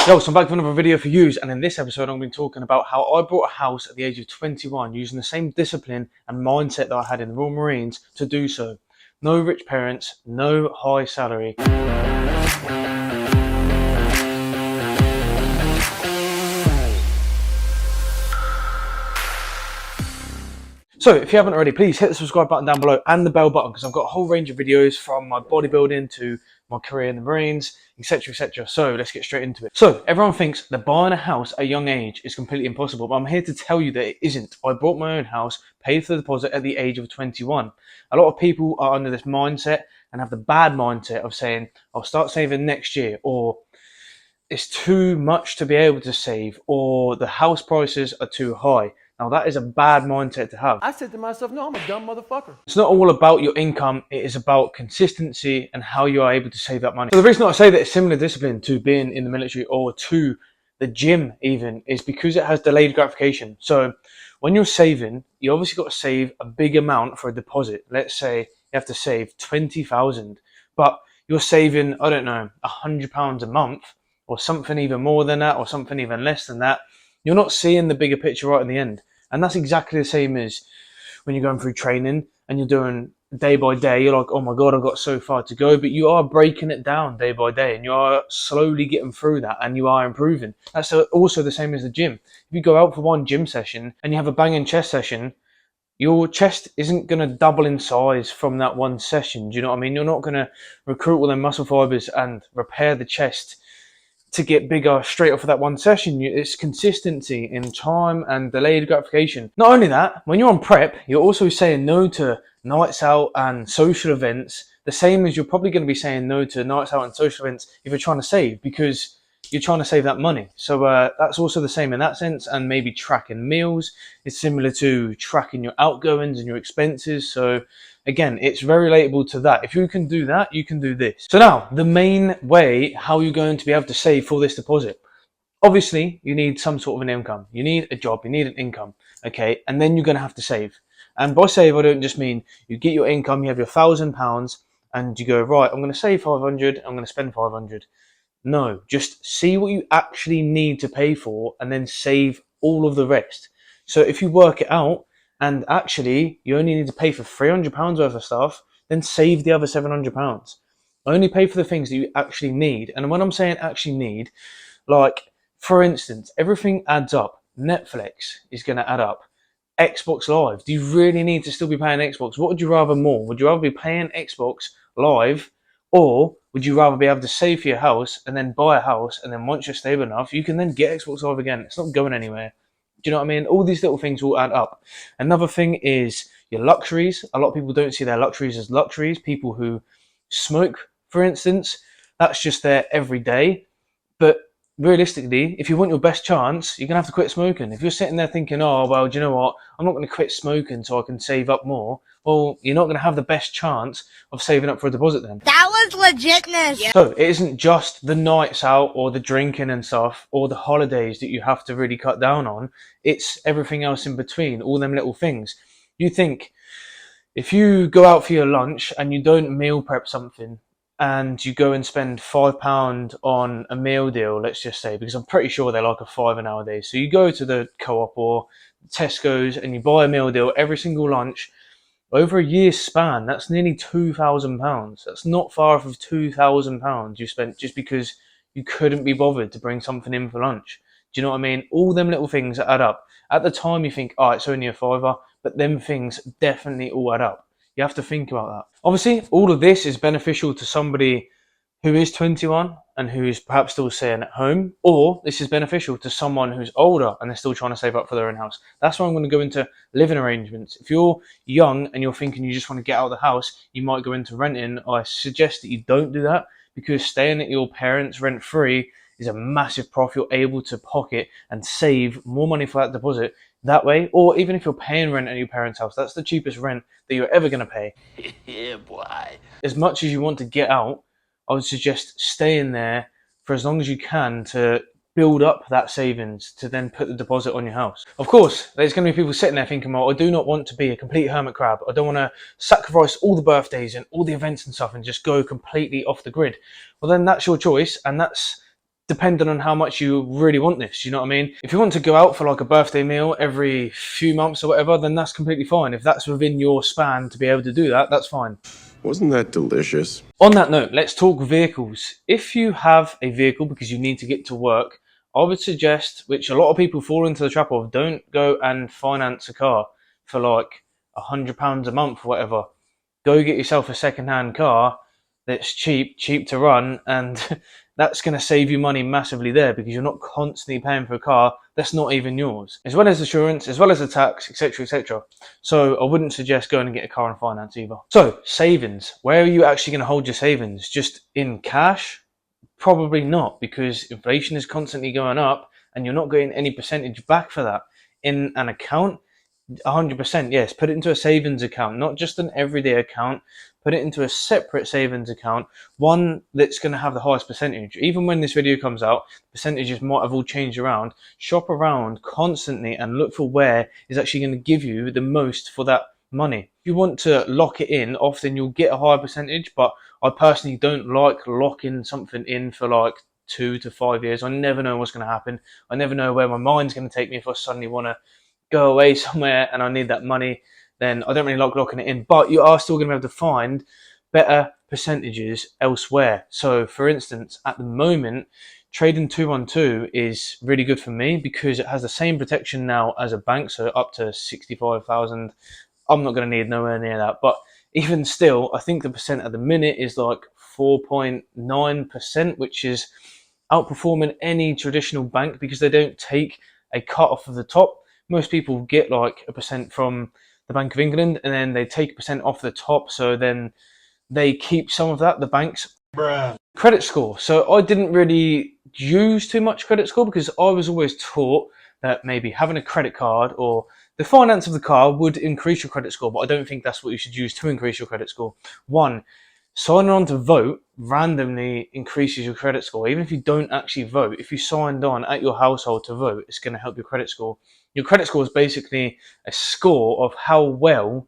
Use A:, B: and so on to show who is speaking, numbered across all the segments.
A: Yo, so I'm back with another video for you, and in this episode I'm going to be talking about how I bought a house at the age of 21 using the same discipline and mindset that I had in the Royal Marines to do so. No rich parents, no high salary. So if you haven't already, please hit the subscribe button down below and the bell button, because I've got a whole range of videos from my bodybuilding to my career in the Marines, etc, etc. So let's get straight into it. So everyone thinks that buying a house at a young age is completely impossible, but I'm here to tell you that it isn't. I bought my own house, paid for the deposit at the age of 21. A lot of people are under this mindset and have the bad mindset of saying, I'll start saving next year, or it's too much to be able to save, or the house prices are too high. Now that is a bad mindset to have.
B: I said to myself, no, I'm a dumb motherfucker.
A: It's not all about your income, it is about consistency and how you are able to save that money. So the reason I say that it's similar discipline to being in the military or to the gym even is because it has delayed gratification. So when you're saving, you obviously got to save a big amount for a deposit. Let's say you have to save 20,000, but you're saving, I don't know, £100 a month or something even more than that or something even less than that. You're not seeing the bigger picture right in the end. And that's exactly the same as when you're going through training and you're doing day by day. You're like, oh my God, I've got so far to go. But you are breaking it down day by day and you are slowly getting through that and you are improving. That's also the same as the gym. If you go out for one gym session and you have a banging chest session, your chest isn't going to double in size from that one session. Do you know what I mean? You're not going to recruit all them muscle fibers and repair the chest to get bigger straight off of that one session. It's consistency in time and delayed gratification. Not only that, when you're on prep, you're also saying no to nights out and social events, the same as you're probably going to be saying no to nights out and social events if you're trying to save, because you're trying to save that money. So that's also the same in that sense. And maybe tracking meals is similar to tracking your outgoings and your expenses. So again, it's very relatable to that. If you can do that, you can do this. So now, the main way how you're going to be able to save for this deposit. Obviously, you need some sort of an income. You need a job, you need an income, okay? And then you're going to have to save. And by save, I don't just mean you get your income, you have your £1,000 and you go, right, I'm going to save 500, I'm going to spend 500. No, just see what you actually need to pay for and then save all of the rest. So if you work it out, and actually you only need to pay for £300 worth of stuff, then save the other £700. Only pay for the things that you actually need. And when I'm saying actually need, like for instance, everything adds up. Netflix is going to add up. Xbox Live, do you really need to still be paying Xbox? What would you rather more? Would you rather be paying Xbox Live, or would you rather be able to save for your house and then buy a house, and then once you're stable enough, you can then get Xbox Live again? It's not going anywhere. Do you know what I mean? All these little things will add up. Another thing is your luxuries. A lot of people don't see their luxuries as luxuries. People who smoke, for instance, that's just there every day. But realistically, if you want your best chance, you're going to have to quit smoking. If you're sitting there thinking, oh, well, do you know what? I'm not going to quit smoking so I can save up more. Well, you're not going to have the best chance of saving up for a deposit then.
C: That was legitness. Yeah.
A: So it isn't just the nights out or the drinking and stuff or the holidays that you have to really cut down on. It's everything else in between, all them little things. You think if you go out for your lunch and you don't meal prep something and you go and spend £5 on a meal deal, let's just say, because I'm pretty sure they're like a £5 nowadays. So you go to the Co-op or Tesco's and you buy a meal deal every single lunch. Over a year's span, that's nearly £2,000. That's not far off of £2,000 you spent just because you couldn't be bothered to bring something in for lunch. Do you know what I mean? All them little things add up. At the time you think, oh, it's only a fiver, but them things definitely all add up. You have to think about that. Obviously, all of this is beneficial to somebody who is 21 and who is perhaps still staying at home, or this is beneficial to someone who's older and they're still trying to save up for their own house. That's why I'm going to go into living arrangements. If you're young and you're thinking you just want to get out of the house, you might go into renting. I suggest that you don't do that, because staying at your parents rent-free is a massive profit. You're able to pocket and save more money for that deposit that way. Or even if you're paying rent at your parents' house, that's the cheapest rent that you're ever going to pay.
B: Yeah, boy.
A: As much as you want to get out, I would suggest staying there for as long as you can to build up that savings to then put the deposit on your house. Of course, there's going to be people sitting there thinking, well, I do not want to be a complete hermit crab. I don't want to sacrifice all the birthdays and all the events and stuff and just go completely off the grid. Well, then that's your choice, and that's depending on how much you really want this, you know what I mean? If you want to go out for like a birthday meal every few months or whatever, then that's completely fine. If that's within your span to be able to do that, that's fine.
D: Wasn't that delicious?
A: On that note, let's talk vehicles. If you have a vehicle because you need to get to work, I would suggest, which a lot of people fall into the trap of, don't go and finance a car for like £100 a month or whatever. Go get yourself a second-hand car that's cheap to run, and that's going to save you money massively there because you're not constantly paying for a car that's not even yours, as well as insurance, as well as the tax, etc., etc. So I wouldn't suggest going and get a car on finance either. So savings, where are you actually going to hold your savings? Just in cash? Probably not, because inflation is constantly going up and you're not getting any percentage back for that. In an account, 100%, yes. Put it into a savings account, not just an everyday account. Put it into a separate savings account, one that's going to have the highest percentage. Even when this video comes out, percentages might have all changed around. Shop around constantly and look for where is actually going to give you the most for that money. If you want to lock it in, often you'll get a higher percentage, but I personally don't like locking something in for like 2 to 5 years. I never know what's going to happen. I never know where my mind's going to take me if I suddenly want to go away somewhere and I need that money. Then I don't really like locking it in, but you are still going to be able to find better percentages elsewhere. So for instance, at the moment, trading 212 is really good for me because it has the same protection now as a bank, so up to 65,000. I'm not going to need nowhere near that, but even still, I think the percent at the minute is like 4.9%, which is outperforming any traditional bank because they don't take a cut off of the top. Most people get like a percent from the Bank of England and then they take a percent off the top, so then they keep some of that, the banks.
B: Bruh.
A: Credit score. So I didn't really use too much credit score because I was always taught that maybe having a credit card or the finance of the car would increase your credit score, but I don't think that's what you should use to increase your credit score. One, signing on to vote randomly increases your credit score. Even if you don't actually vote, if you signed on at your household to vote, it's going to help your credit score. Your credit score is basically a score of how well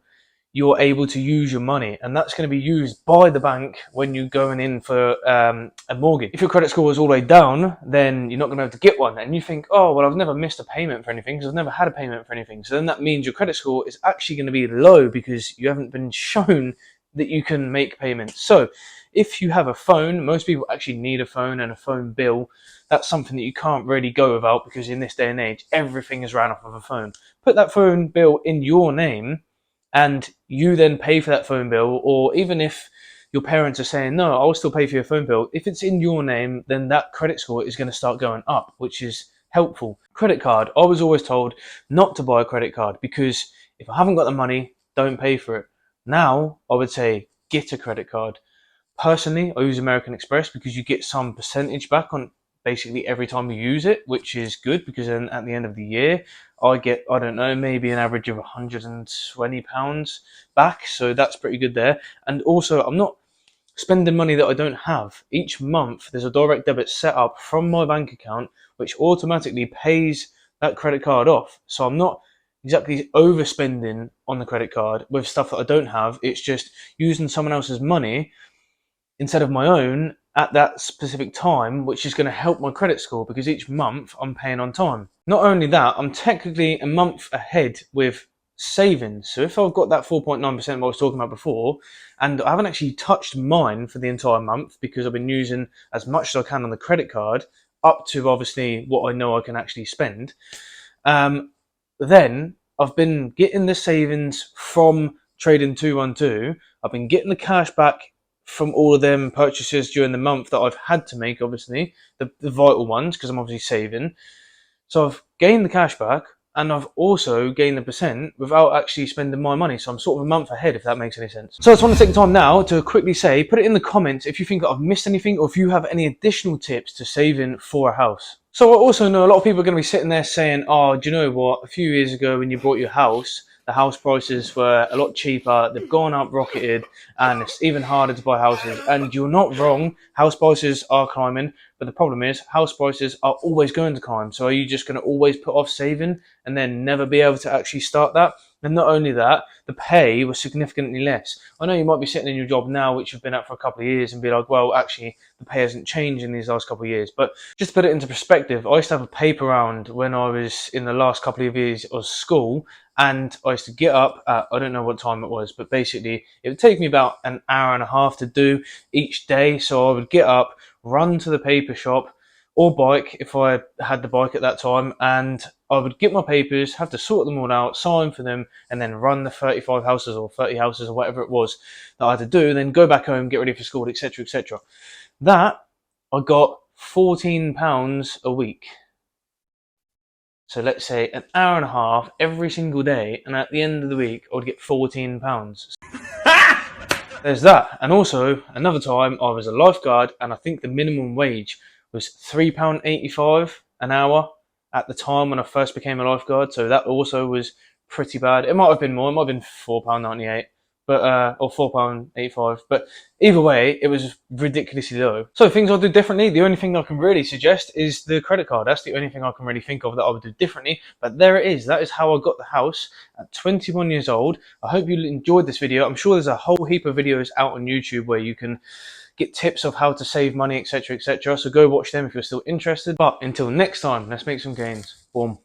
A: you're able to use your money, and that's going to be used by the bank when you're going in for a mortgage. If your credit score is all the way down, then you're not going to be able to get one, and you think, oh well, I've never missed a payment for anything because I've never had a payment for anything. So then that means your credit score is actually going to be low because you haven't been shown that you can make payments. So if you have a phone, most people actually need a phone and a phone bill. That's something that you can't really go without because in this day and age, everything is ran off of a phone. Put that phone bill in your name and you then pay for that phone bill, or even if your parents are saying, no, I'll still pay for your phone bill, if it's in your name, then that credit score is going to start going up, which is helpful. Credit card, I was always told not to buy a credit card because if I haven't got the money, don't pay for it. Now, I would say get a credit card. Personally, I use American Express because you get some percentage back on basically every time you use it, which is good because then at the end of the year, I get, I don't know, maybe an average of £120 back. So that's pretty good there. And also, I'm not spending money that I don't have. Each month, there's a direct debit set up from my bank account, which automatically pays that credit card off. So I'm not exactly overspending on the credit card with stuff that I don't have. It's just using someone else's money instead of my own at that specific time, which is going to help my credit score because each month I'm paying on time. Not only that, I'm technically a month ahead with savings. So if I've got that 4.9% I was talking about before, and I haven't actually touched mine for the entire month because I've been using as much as I can on the credit card up to obviously what I know I can actually spend, then I've been getting the savings from trading 212. I've been getting the cash back from all of them purchases during the month that I've had to make, obviously, the vital ones, because I'm obviously saving. So I've gained the cash back, and I've also gained the percent without actually spending my money. So I'm sort of a month ahead, if that makes any sense. So I just want to take the time now to quickly say, put it in the comments if you think that I've missed anything or if you have any additional tips to saving for a house. So I also know a lot of people are going to be sitting there saying, oh, do you know what? A few years ago when you bought your house, the house prices were a lot cheaper, they've gone up, rocketed, and it's even harder to buy houses. And you're not wrong, house prices are climbing, but the problem is house prices are always going to climb. So are you just going to always put off saving and then never be able to actually start that? And not only that, the pay was significantly less. I know you might be sitting in your job now, which you've been at for a couple of years, and be like, well, actually, the pay hasn't changed in these last couple of years. But just to put it into perspective, I used to have a paper round when I was in the last couple of years of school, and I used to get up at, I don't know what time it was, but basically it would take me about an hour and a half to do each day. So I would get up, run to the paper shop, or bike if I had the bike at that time, and I would get my papers, have to sort them all out, sign for them, and then run the 35 houses or 30 houses or whatever it was that I had to do, then go back home, get ready for school, etc., etc. That I got £14 a week. So let's say an hour and a half every single day, and at the end of the week, I would get £14. There's that. And also, another time, I was a lifeguard, and I think the minimum wage was £3.85 an hour at the time when I first became a lifeguard. So that also was pretty bad. It might have been more. It might have been £4.98, but or £4.85. But either way, it was ridiculously low. So things I'll do differently. The only thing I can really suggest is the credit card. That's the only thing I can really think of that I would do differently. But there it is. That is how I got the house at 21 years old. I hope you enjoyed this video. I'm sure there's a whole heap of videos out on YouTube where you can get tips of how to save money, etc., etc. So go watch them if you're still interested. But until next time, let's make some gains. Boom.